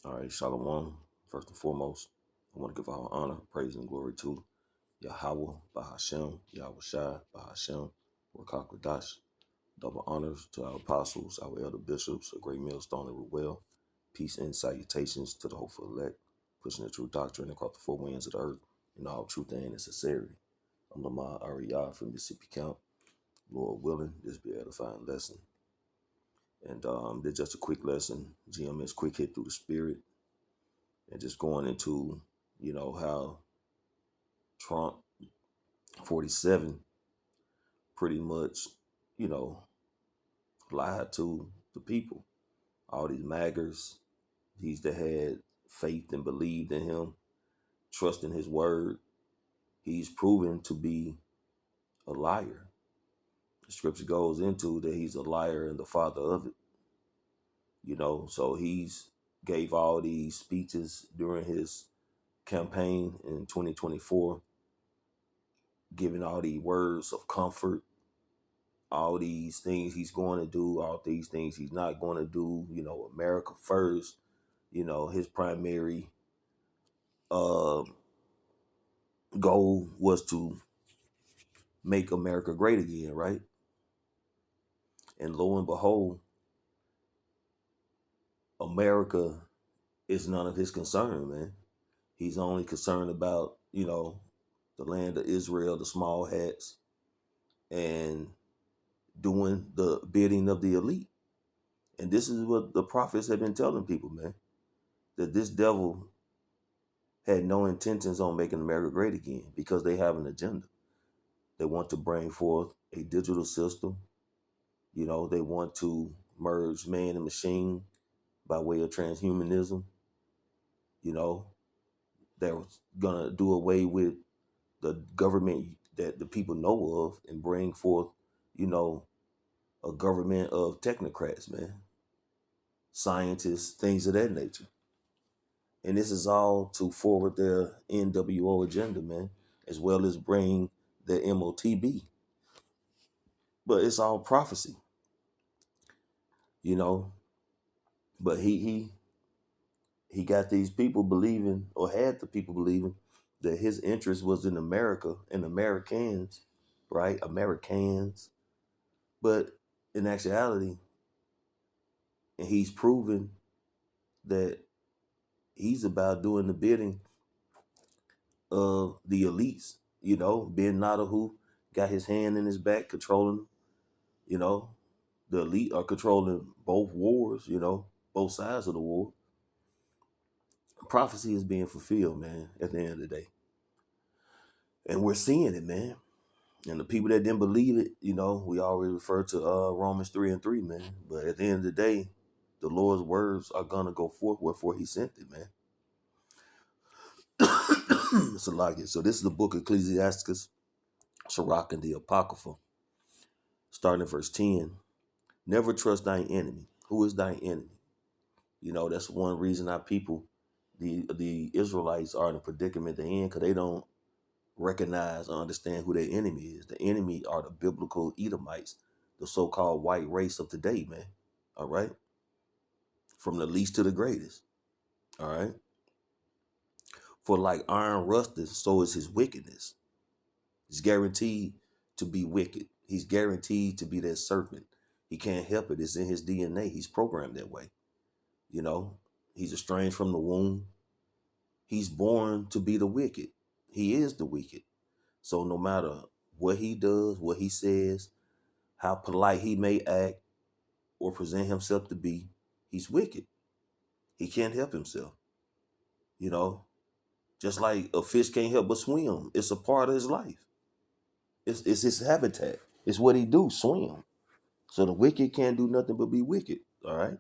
All right, Shalom. First and foremost, I want to give all honor, praise, and glory to Yahweh, Bahashem, Yahweh Shai, Bahashem, Rakakwadash. Double honors to our apostles, our elder bishops, a great millstone and Ruel. Peace and salutations to the hopeful elect, pushing the true doctrine across the four winds of the earth in all truth and sincerity. I'm Lamar Ariyah from Mississippi Count. Lord willing, this be an edifying lesson. And this just a quick lesson. GMS quick hit through the spirit and just going into, how Trump 47 pretty much, you know, lied to the people. All these maggers, these that had faith and believed in him, trust in his word, he's proven to be a liar. The scripture goes into that he's a liar and the father of it. So he's gave all these speeches during his campaign in 2024, giving all these words of comfort, all these things he's going to do, all these things he's not going to do, America first, his primary uh, goal was to make America great again, right? And lo and behold, America is none of his concern, man. He's only concerned about, the land of Israel, the small hats, and doing the bidding of the elite. And this is what the prophets have been telling people, man, that this devil had no intentions on making America great again because they have an agenda. They want to bring forth a digital system. They want to merge man and machine by way of transhumanism. They're going to do away with the government that the people know of and bring forth, a government of technocrats, man, scientists, things of that nature. And this is all to forward their NWO agenda, man, as well as bring the MOTB. But it's all prophecy, you know. But he got these people believing, or had the people believing, that his interest was in America and Americans, right? Americans. But in actuality, and he's proven that he's about doing the bidding of the elites, Ben Nadahu got his hand in his back, controlling them, you know. The elite are controlling both wars, both sides of the war. Prophecy is being fulfilled, man, at the end of the day. And we're seeing it, man. And the people that didn't believe it, we always refer to Romans 3:3, man. But at the end of the day, the Lord's words are going to go forth wherefore he sent it, man. So like it. So this is the book of Ecclesiasticus, Sirach, and the Apocrypha, starting at verse 10. Never trust thine enemy. Who is thine enemy? That's one reason our people, the Israelites, are in a predicament they're in, because they don't recognize or understand who their enemy is. The enemy are the biblical Edomites, the so-called white race of today, man. All right? From the least to the greatest. All right? For like iron rusteth, so is his wickedness. He's guaranteed to be wicked. He's guaranteed to be that serpent. He can't help it. It's in his DNA. He's programmed that way. He's estranged from the womb. He's born to be the wicked. He is the wicked. So no matter what he does, what he says, how polite he may act or present himself to be, he's wicked. He can't help himself. Just like a fish can't help but swim. It's a part of his life. It's his habitat. It's what he do, swim. So the wicked can't do nothing but be wicked. All right.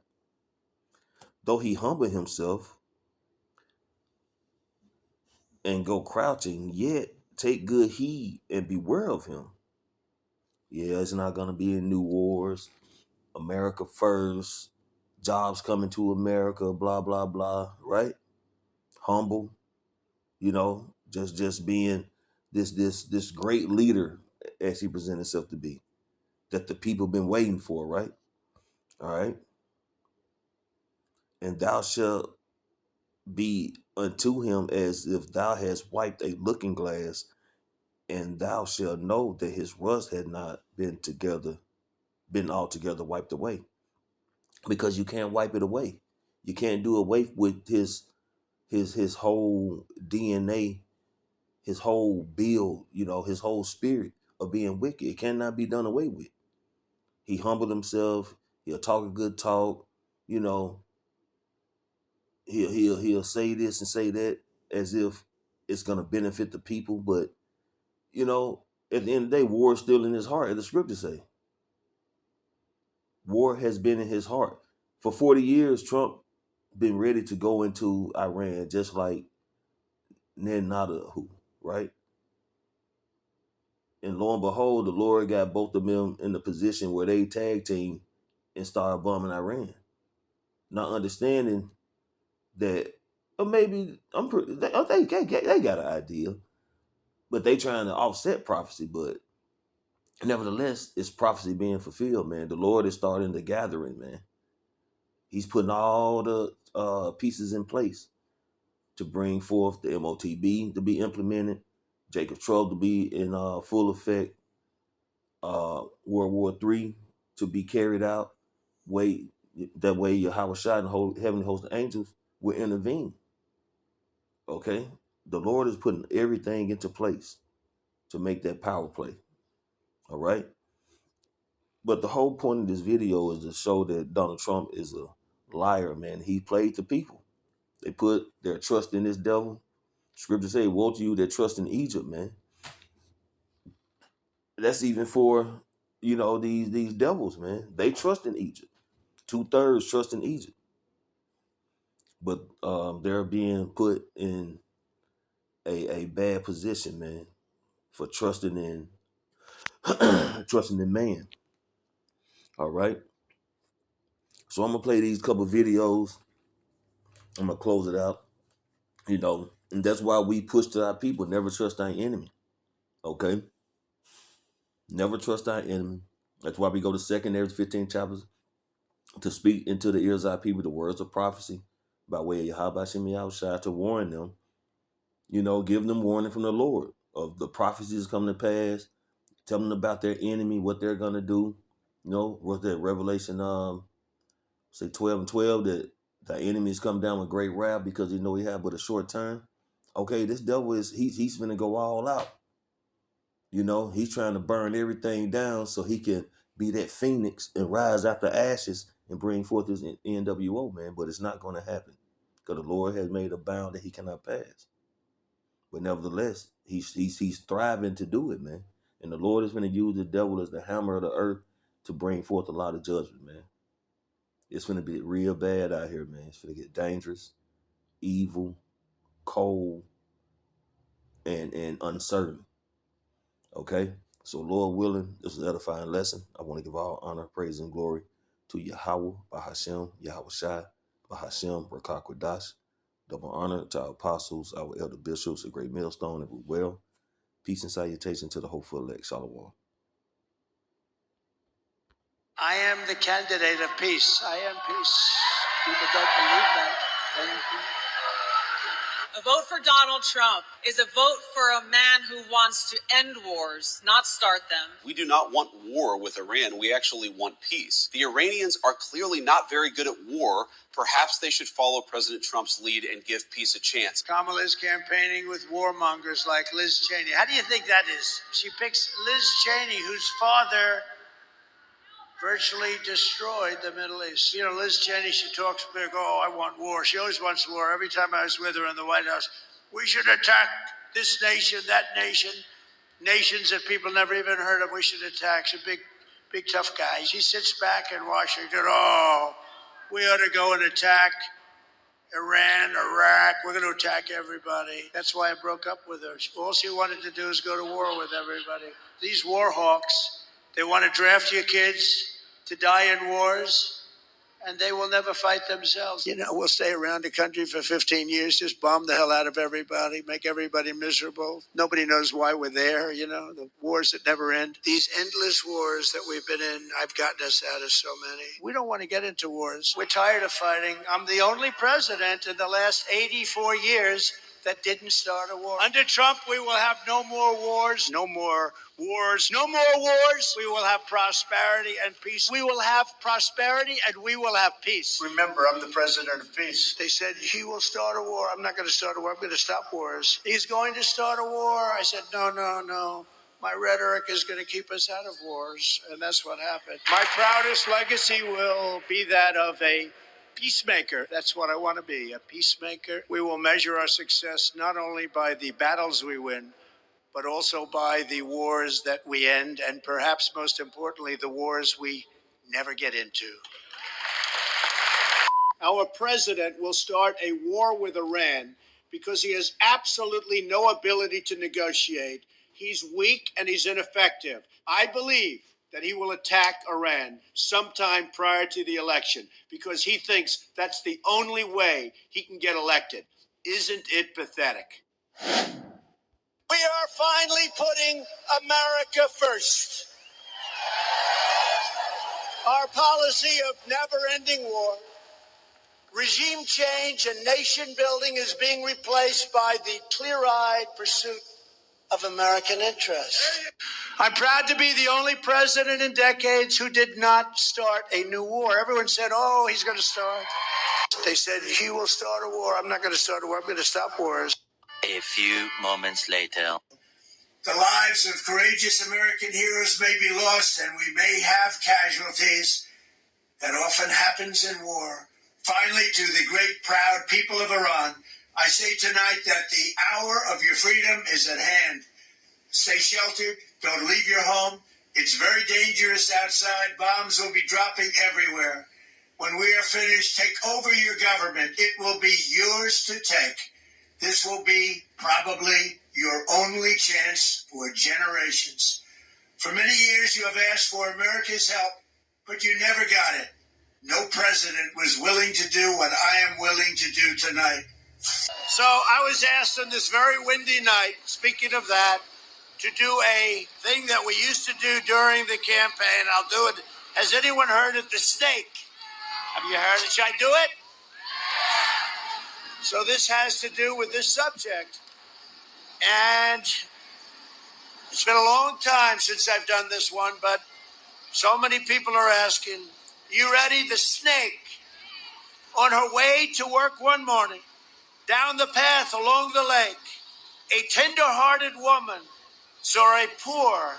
Though he humble himself and go crouching, yet take good heed and beware of him. Yeah, it's not gonna be in new wars. America first, jobs coming to America, blah blah blah, right? Humble, just being this great leader as he presents himself to be, that the people been waiting for, right? All right. And thou shalt be unto him as if thou hast wiped a looking glass, and thou shalt know that his rust had not been altogether wiped away. Because you can't wipe it away. You can't do away with his whole DNA, his whole build, his whole spirit of being wicked. It cannot be done away with. He humbled himself. He'll talk a good talk. You know, he'll say this and say that as if it's gonna benefit the people. But at the end of the day, war is still in his heart, as the scriptures say. War has been in his heart. For 40 years, Trump been ready to go into Iran just like Netanyahu, right? And lo and behold, the Lord got both of them in the position where they tag team and start bombing Iran. Not understanding that, or maybe they got an idea, but they trying to offset prophecy. But nevertheless, it's prophecy being fulfilled, man. The Lord is starting the gathering, man. He's putting all the pieces in place to bring forth the MOTB to be implemented, Jacob Trouble to be in full effect, World War III to be carried out. That way Yahweh Shai and the heavenly host of angels will intervene. Okay? The Lord is putting everything into place to make that power play. All right? But the whole point of this video is to show that Donald Trump is a liar, man. He played the people. They put their trust in this devil. Scripture say, woe to you that trust in Egypt, man. That's even for, these devils, man. They trust in Egypt. 2/3 trust in Egypt. But they're being put in a bad position, man, for trusting in trusting in man. All right. So I'm gonna play these couple videos. I'm gonna close it out. And that's why we push to our people, never trust our enemy. Okay? Never trust our enemy. That's why we go to 2nd Ezra 15 chapters to speak into the ears of our people the words of prophecy by way of Yahweh Shem Yahushua to warn them, give them warning from the Lord of the prophecies coming to pass, tell them about their enemy, what they're gonna do. What's that Revelation 12:12 that the enemies come down with great wrath because they know he have but a short time. Okay, this devil he's gonna go all out. He's trying to burn everything down so he can be that phoenix and rise out the ashes and bring forth his NWO, man. But it's not going to happen because the Lord has made a bound that he cannot pass. But nevertheless, he's thriving to do it, man. And the Lord is going to use the devil as the hammer of the earth to bring forth a lot of judgment, man. It's going to be real bad out here, man. It's going to get dangerous, evil, cold, and uncertain. Okay? So, Lord willing, this is an edifying lesson. I want to give all honor, praise, and glory to Yahweh, Bahashem, Yahweh Shai, Bahashem, Rakak Kwadash. Double honor to our apostles, our elder bishops, a great millstone, and well. Peace and salutation to the hopeful elect. Shalom. I am the candidate of peace. I am peace. People don't believe that. A vote for Donald Trump is a vote for a man who wants to end wars, not start them. We do not want war with Iran. We actually want peace. The Iranians are clearly not very good at war. Perhaps they should follow President Trump's lead and give peace a chance. Kamala is campaigning with warmongers like Liz Cheney. How do you think that is? She picks Liz Cheney, whose father virtually destroyed the Middle East. Liz Cheney, she talks big, oh, I want war. She always wants war. Every time I was with her in the White House, we should attack this nation, that nation, nations that people never even heard of, we should attack. She's a big tough guy. She sits back in Washington, oh, we ought to go and attack Iran, Iraq. We're going to attack everybody. That's why I broke up with her. All she wanted to do is go to war with everybody. These war hawks, they want to draft your kids to die in wars. and they will never fight themselves. You know, we'll stay around the country for 15 years, just bomb the hell out of everybody, make everybody miserable. Nobody knows why we're there, you know, the wars that never end. These endless wars that we've been in, I've gotten us out of so many. We don't want to get into wars. We're tired of fighting. I'm the only president in the last 84 years that didn't start a war. Under Trump, we will have no more wars, no more wars, no more wars. We will have prosperity and peace. We will have prosperity and we will have peace. Remember, I'm the president of peace. They said, he will start a war. I'm not going to start a war. I'm going to stop wars. He's going to start a war. I said, no, no, no. My rhetoric is going to keep us out of wars. And that's what happened. My proudest legacy will be that of a peacemaker. That's what I want to be, a peacemaker. We will measure our success not only by the battles we win, but also by the wars that we end, and perhaps most importantly, the wars we never get into. Our president will start a war with Iran because he has absolutely no ability to negotiate. He's weak and he's ineffective. I believe that he will attack Iran sometime prior to the election because he thinks that's the only way he can get elected. Isn't it pathetic? We are finally putting America first. Our policy of never-ending war, regime change, and nation building is being replaced by the clear-eyed pursuit of American interests. I'm proud to be the only president in decades who did not start a new war. Everyone said, oh, he's going to start. They said, he will start a war. I'm not going to start a war. I'm going to stop wars. A few moments later. The lives of courageous American heroes may be lost, and we may have casualties. That often happens in war. Finally, to the great, proud people of Iran, I say tonight that the hour of your freedom is at hand. Stay sheltered. Don't leave your home. It's very dangerous outside. Bombs will be dropping everywhere. When we are finished, take over your government. It will be yours to take. This will be probably your only chance for generations. For many years, you have asked for America's help, but you never got it. No president was willing to do what I am willing to do tonight. So I was asked on this very windy night, speaking of that, to do a thing that we used to do during the campaign. I'll do it. Has anyone heard of the snake? Have you heard it? Should I do it? So this has to do with this subject. And it's been a long time since I've done this one, but so many people are asking, you ready? The snake, on her way to work one morning, down the path along the lake, a tender-hearted woman saw a poor,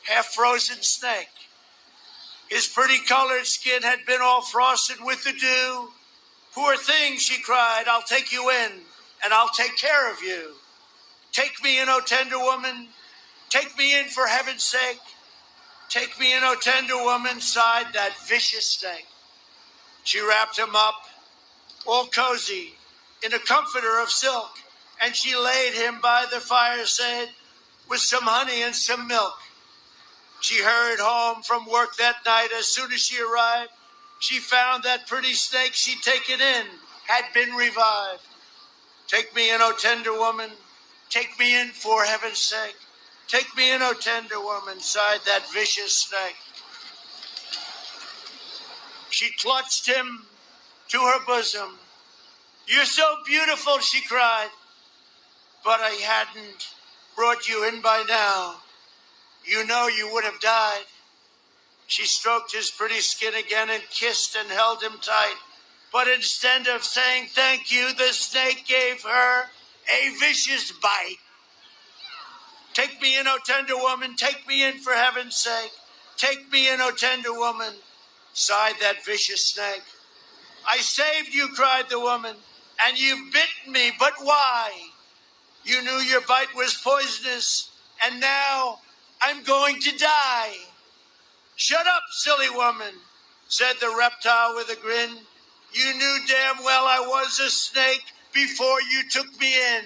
half-frozen snake. His pretty colored skin had been all frosted with the dew. Poor thing, she cried, I'll take you in, and I'll take care of you. Take me in, O tender woman. Take me in for heaven's sake. Take me in, O tender woman, sighed that vicious snake. She wrapped him up, all cozy, in a comforter of silk, and she laid him by the fireside with some honey and some milk. She hurried home from work that night. As soon as she arrived, she found that pretty snake she'd taken in had been revived. Take me in, O tender woman. Take me in for heaven's sake. Take me in, O tender woman, sighed that vicious snake. She clutched him to her bosom. You're so beautiful, she cried, but I hadn't brought you in by now. You know you would have died. She stroked his pretty skin again and kissed and held him tight. But instead of saying thank you, the snake gave her a vicious bite. Take me in, O tender woman, take me in for heaven's sake. Take me in, O tender woman, sighed that vicious snake. I saved you, cried the woman, and you've bitten me, but why? You knew your bite was poisonous, and now I'm going to die. Shut up, silly woman, said the reptile with a grin. You knew damn well I was a snake before you took me in.